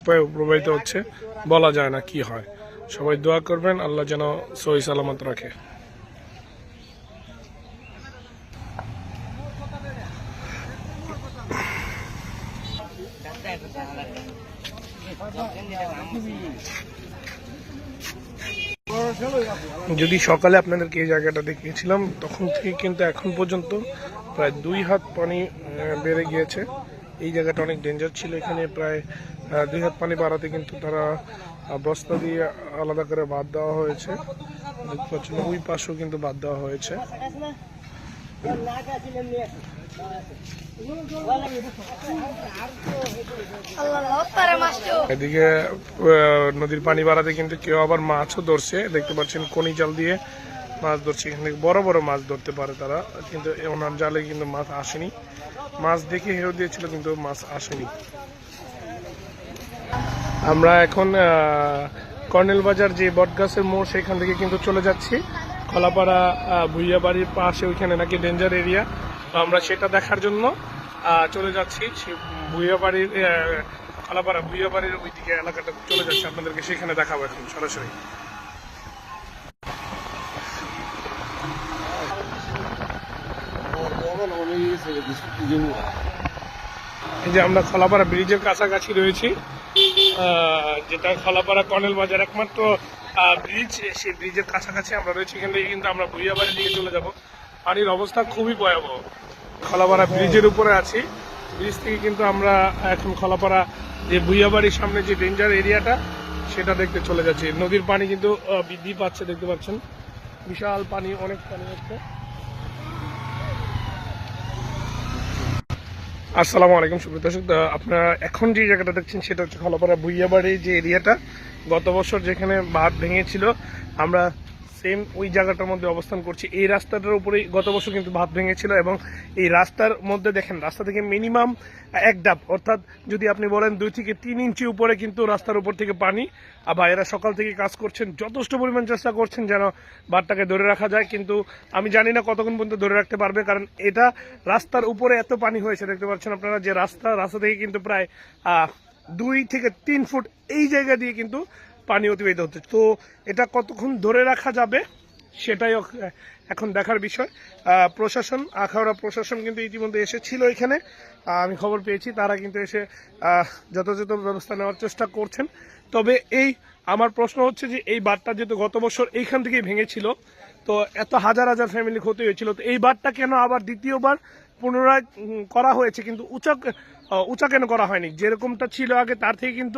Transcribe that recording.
প্রবাহিত হচ্ছে, বলা যায় না কি হয়। সবাই দোয়া করবেন, আল্লাহ যেন সহি সালামত রাখে। যদি সকালে আপনাদেরকে এই জায়গাটা দেখিয়েছিলাম, তখন থেকে কিন্তু এখন পর্যন্ত প্রায় 2 হাত পানি বেড়ে গিয়েছে। এই জায়গাটা অনেক ডেঞ্জার ছিল, এখানে প্রায় 2 হাত পানি বাড়াতে কিন্তু তারা বস্তা দিয়ে আলাদা করে বাঁধ দেওয়া হয়েছে। দেখতে পাচ্ছেন ওই পাশেও কিন্তু বাঁধ দেওয়া হয়েছে। এদিকে নদীর পানি বাড়াতে কিন্তু কেউ আবার মাছও ধরছে, দেখতে পাচ্ছেন কোনি জাল দিয়ে মাছ ধরছে। এখানে বড় বড় মাছ ধরতে পারে তারা, কিন্তু ওনার জালে কিন্তু মাছ আসেনি। মাছ দেখে হেউ দিয়েছিল কিন্তু মাছ আসেনি। আমরা এখন কর্নেল বাজার যে বটগাছের মোড়, সেখান থেকে কিন্তু চলে যাচ্ছি খলাপাড়া ভুইয়া বাড়ির পাশে, ওইখানে নাকি ডেঞ্জার এরিয়া। তো আমরা সেটা দেখার জন্য চলে যাচ্ছি ভুইয়া বাড়ির খলাপাড়া ভুইয়া বাড়ির ওইদিকে এলাকাটা চলে যাচ্ছি, আপনাদেরকে সেখানে দেখাবো এখন সরাসরি। এই যে আমরা খলাপাড়া ব্রিজের কাছাকাছি রয়েছি, যেটা খলাপাড়া কর্নেল বাজার একমাত্র ব্রিজ, সেই ব্রিজের কাছাকাছি আমরা রয়েছি। এখান থেকে কিন্তু আমরা ভুইয়াবাড়ির দিকে চলে যাব। পানির অবস্থা খুবই ভয়াবহ। খলাপাড়া ব্রিজের উপরে আছি, ব্রিজ থেকে কিন্তু আমরা এখন খলাপাড়া যে ভুইয়াবাড়ির সামনে যে ডেঞ্জার এরিয়াটা, সেটা দেখতে চলে যাচ্ছি। নদীর পানি কিন্তু বৃদ্ধি পাচ্ছে, দেখতে পাচ্ছেন বিশাল পানি, অনেক পানি হচ্ছে। আসসালামু আলাইকুম সুপ্রিয় দর্শক, আপনারা এখন যে জায়গাটা দেখছেন সেটা হচ্ছে খলাপাড়া ভুইয়াবাড়ি যে এরিয়াটা। গত বছর যেখানে বাঁধ ভেঙেছিল, আমরা সেম ওই জায়গাটার মধ্যে অবস্থান করছি। এই রাস্তাটার উপরেই গত বছর কিন্তু বাঁধ ভেঙেছিল, এবং এই রাস্তার মধ্যে দেখেন রাস্তা থেকে মিনিমাম 1 ডাব, অর্থাৎ যদি আপনি বলেন 2 থেকে 3 ইঞ্চি উপরে কিন্তু রাস্তার উপর থেকে পানি। আর ভাইয়েরা সকাল থেকে কাজ করছেন, যথেষ্ট পরিমাণ চেষ্টা করছেন যেন বাঁধটাকে ধরে রাখা যায়, কিন্তু আমি জানি না কতক্ষণ পর্যন্ত ধরে রাখতে পারবে, কারণ এটা রাস্তার উপরে এত পানি হয়েছে। দেখতে পাচ্ছেন আপনারা যে রাস্তা থেকে কিন্তু প্রায় 2 থেকে 3 ফুট এই জায়গা দিয়ে কিন্তু পানি অতিবাহিত হচ্ছে। তো এটা কতক্ষণ ধরে রাখা যাবে সেটাই এখন দেখার বিষয়। প্রশাসন, আখাউড়া প্রশাসন কিন্তু ইতিমধ্যে এসেছিল এখানে, আমি খবর পেয়েছি। তারা কিন্তু এসে যথাযথ ব্যবস্থা নেওয়ার চেষ্টা করছেন। তবে এই আমার প্রশ্ন হচ্ছে যে এই বাঁধটা যেহেতু গত বছর এইখান থেকেই ভেঙেছিল, তো এত হাজার হাজার ফ্যামিলি ক্ষতি হয়েছিল, তো এই বাঁধটা কেন আবার দ্বিতীয়বার পুনরায় করা হয়েছে, কিন্তু উঁচা কেন করা হয়নি? যেরকমটা ছিল আগে তার থেকে কিন্তু